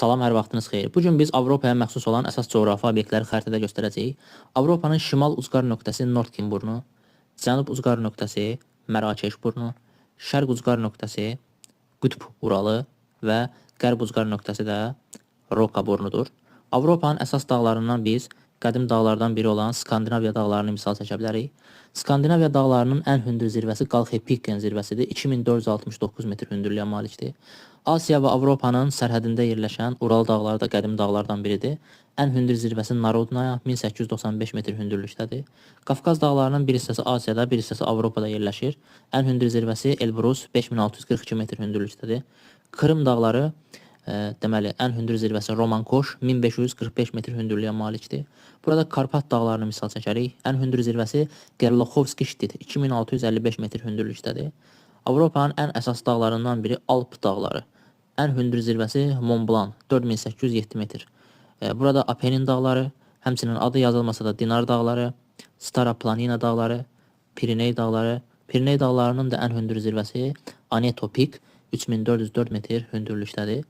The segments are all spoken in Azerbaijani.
Salam, hər vaxtınız xeyir. Bu gün biz Avropaya məxsus olan əsas coğrafi obyektləri xəritədə göstərəcəyik. Avropanın şimal ucqar nöqtəsi Nordkin burnu, cənub ucqar nöqtəsi Mərakeş burnu, şərq ucqar nöqtəsi Qütb Uralı və qərb ucqar nöqtəsi də Roka burnudur. Avropanın əsas dağlarından biz qədim dağlardan biri olan Skandinaviya dağlarını misal çəkə bilərik. Skandinaviya dağlarının ən hündür zirvəsi Qalxepiken zirvəsidir. 2469 metr hündürlüyə malikdir. Asiya və Avropanın sərhədində yerləşən Ural dağları da qədim dağlardan biridir. Ən hündür zirvəsi Narodnaya 1895 metr hündürlükdədir. Qafqaz dağlarının bir hissəsi Asiyada, bir hissəsi Avropada yerləşir. Ən hündür zirvəsi Elbrus 5642 metr hündürlükdədir. Krım dağları deməli, ən hündür zirvəsi Romankoş 1545 metr hündürlüyə malikdir. Burada Karpat dağlarını misal çəkərik. Ən hündür zirvəsi Gerlochovski ştit 2655 metr hündürlükdədir. Avropanın ən əsas dağlarından biri Alp dağları. Ən hündür zirvəsi Mont Blanc 4807 metr. Burada Apennin dağları, həmçinin adı yazılmasa da Dinar dağları, Stara Planina dağları, Piriney dağları. Piriney dağlarının da ən hündür zirvəsi Aneto Peak 3404 metr hündürlükdədir.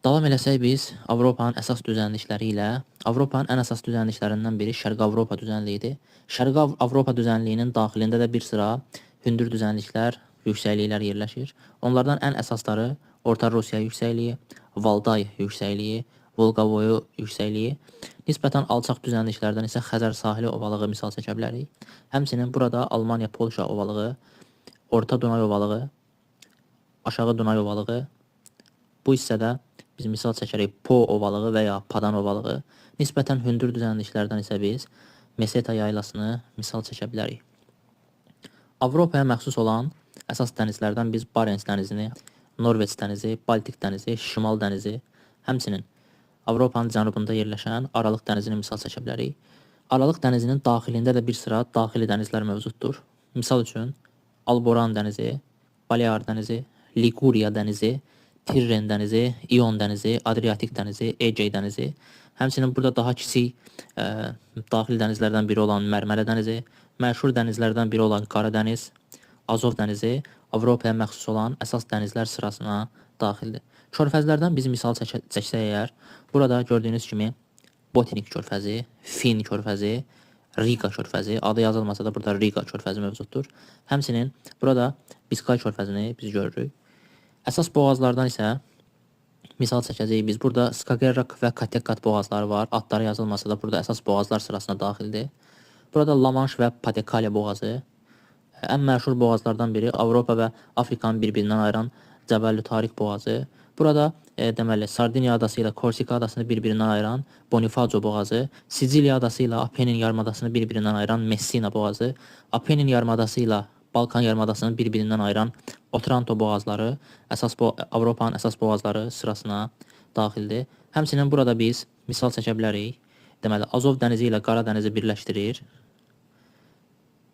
Davam eləsək biz Avropanın əsas düzənlikləri ilə, Avropanın ən əsas düzənliklərindən biri Şərqi Avropa düzənliyidir. Şərqi Avropa düzənliyinin daxilində də bir sıra hündür düzənliklər, yüksəkliklər yerləşir. Onlardan ən əsasları Orta Rusiya yüksəkliyi, Valday yüksəkliyi, Volqavoy yüksəkliyi. Nisbətən alçaq düzənliklərdən isə Xəzər sahili ovalığı misal çəkə bilərik. Həmçinin burada Almaniya, Polşa ovalığı, Orta Dunay ovalığı, Aşağı Dunay ovalığı. Bu hissədə biz misal çəkərik Po ovalığı və ya Padan ovalığı. Nisbətən hündür düzənliklərdən isə biz Meseta yaylasını misal çəkə bilərik. Avropaya məxsus olan əsas dənizlərdən biz Barents dənizini, Norveç dənizi, Baltik dənizi, Şimal dənizi, həmçinin Avropanın cənubunda yerləşən Aralıq dənizini misal çəkə bilərik. Aralıq dənizinin daxilində də bir sıra daxili dənizlər mövcuddur. Misal üçün Alboran dənizi, Balear dənizi, Liguriya dənizi, Tirren dənizi, İon dənizi, Adriatik dənizi, Egey dənizi. Həmçinin burada daha kiçik daxili dənizlərdən biri olan Mərmərə dənizi, məşhur dənizlərdən biri olan Qara dəniz, Azov dənizi Avropaya məxsus olan əsas dənizlər sırasına daxildir. Körfəzlərdən biz misal çəksək əgər, burada gördüyünüz kimi Botnik körfəzi, Fin körfəzi, Riga körfəzi, adı yazılmasa da burada Riga körfəzi mövcuddur. Həmçinin burada Biskay körfəzini biz görürük. Əsas boğazlardan isə misal çəkəcəyik biz. Burada Skagerrak və Kattegat boğazları var. Adları yazılmasa da burada əsas boğazlar sırasına daxildir. Burada La Manche və Pas-de-Calais boğazı. Ən məşhur boğazlardan biri Avropa və Afrikanın bir-birindən ayıran Cəbəlü Tarix boğazı. Burada deməli Sardiniya adası ilə Korsika adasını bir-birindən ayıran Bonifacio boğazı, Siciliya adası ilə Apennin yarımadasını bir-birindən ayıran Messina boğazı, Apennin yarımadası ilə Balkan yarımadasını bir-birindən ayıran Otranto boğazları Avropanın əsas boğazları sırasına daxildir. Həmçinin burada biz misal çəkə bilərik. Deməli Azov dənizi ilə Qara dənizi birləşdirir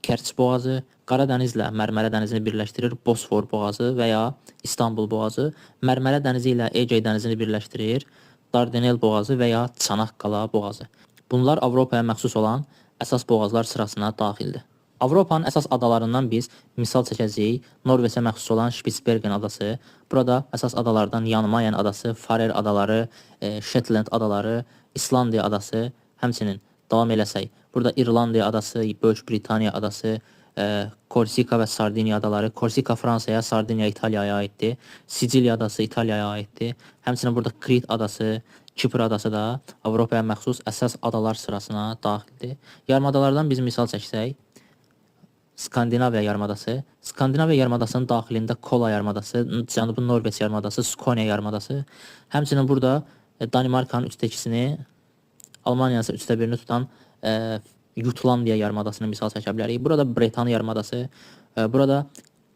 Kerç boğazı, Qara dənizlə Mərmərə dənizini birləşdirir Bosfor boğazı və ya İstanbul boğazı, Mərmərə dənizi ilə Egey dənizini birləşdirir Dardanel boğazı və ya Çanaqqala boğazı. Bunlar Avropaya məxsus olan əsas boğazlar sırasına daxildir. Avropanın əsas adalarından biz misal çəkəcəyik Norveçə məxsus olan Spitsbergen adası. Burada əsas adalardan Jan Mayen adası, Farer adaları, Shetland adaları, İslandiya adası, həmçinin davam eləsək. Burada İrlandiya adası, Böyük Britaniya adası, Korsika və Sardiniya adaları. Korsika Fransaya, Sardiniya İtaliyaya aiddir. Siciliya adası İtaliyaya aiddir. Həmçinin burada Krit adası, Kipr adası da Avropaya məxsus əsas adalar sırasına daxildir. Yarımadalardan biz misal çəksək, Skandinaviya yarımadası. Skandinaviya yarımadasının daxilində Kola yarımadası, Cənubi Norveç yarımadası, Skonia yarımadası. Həmçinin burada Danimarkanın üçdə ikisini, Almaniyanın isə üçdə birini tutan Jutlandiya yarımadasını misal çəkə bilərik. Burada Bretanya yarımadası, burada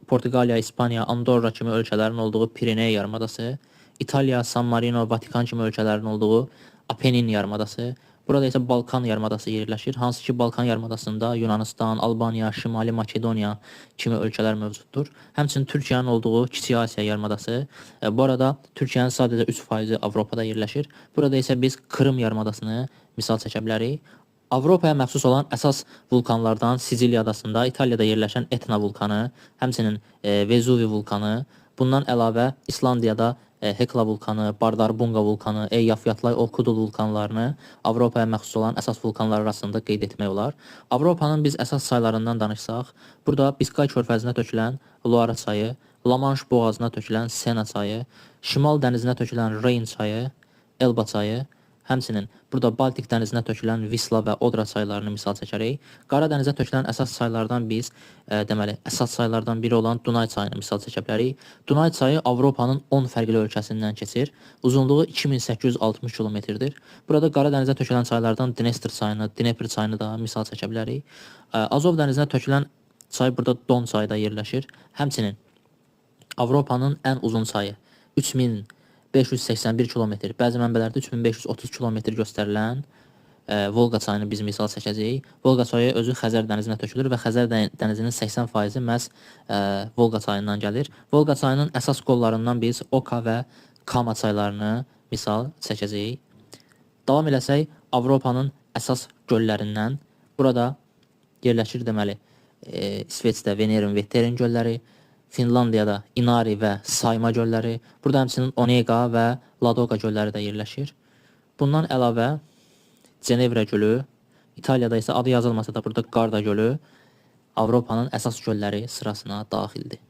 Portuqaliya, İspaniya, Andorra kimi ölkələrin olduğu Piriney yarımadası, İtaliya, San Marino, Vatikan kimi ölkələrin olduğu Apennin yarımadası, burada isə Balkan yarımadası yerləşir. Hansı ki Balkan yarımadasında Yunanistan, Albaniya, Şimali Makedoniya kimi ölkələr mövcuddur. Həmçinin Türkiyənin olduğu Kiçik Asiya yarımadası. Bu arada Türkiyənin sadəcə 3% Avropada yerləşir. Burada isə biz Krım yarımadasını misal çəkə bilərik. Avropaya məxsus olan əsas vulkanlardan Siciliya adasında İtaliyada yerləşən Etna vulkanı, həmçinin Vezuvi vulkanı, Bundan əlavə İslandiyada Hekla vulkanı, Bardarbunga vulkanı, Eyjafjallajökull, Okudul vulkanlarını Avropaya məxsus olan əsas vulkanlar arasında qeyd etmək olar. Avropanın biz əsas çaylarından danışsaq, burada Biskay körfəzinə tökülən Loara çayı, La-Manş boğazına tökülən Sena çayı, Şimal dənizinə tökülən Reyn çayı, Elba çayı, həmçinin burada Baltik dənizinə tökülən Visla və Odra çaylarını misal çəkərək, Qara dənizə tökülən əsas çaylardan biz deməli əsas çaylardan biri olan Dunay çayını misal çəkə bilərik. Dunay çayı Avropanın 10 fərqli ölkəsindən keçir. Uzunluğu 2860 kilometrdir. Burada Qara dənizə tökülən çaylardan Dnestr çayını, Dnepr çayını da misal çəkə bilərik. Azov dənizinə tökülən çay burada Don çayı da yerləşir. Həmçinin Avropanın ən uzun çayı 3581 kilometr, bəzi mənbələrdə 3530 kilometr göstərilən Volqa çayını biz misal çəkəcəyik. Volqa çayı özü Xəzər dənizinə tökülür və Xəzər dənizinin 80%-i məhz Volqa çayından gəlir. Volqa çayının əsas qollarından biz Oka və Kama çaylarını misal çəkəcəyik. Davam eləsək, Avropanın əsas göllərindən burada yerləşir deməli İsveçdə Venerin, Vetteren gölləri, Finlandiyada Inari və Sayma gölləri, burada həmçinin Onega və Ladoga gölləri də yerləşir. Bundan əlavə Cenevra gölü, İtaliyada isə adı yazılmasa da burada Qarda gölü Avropanın əsas gölləri sırasına daxildir.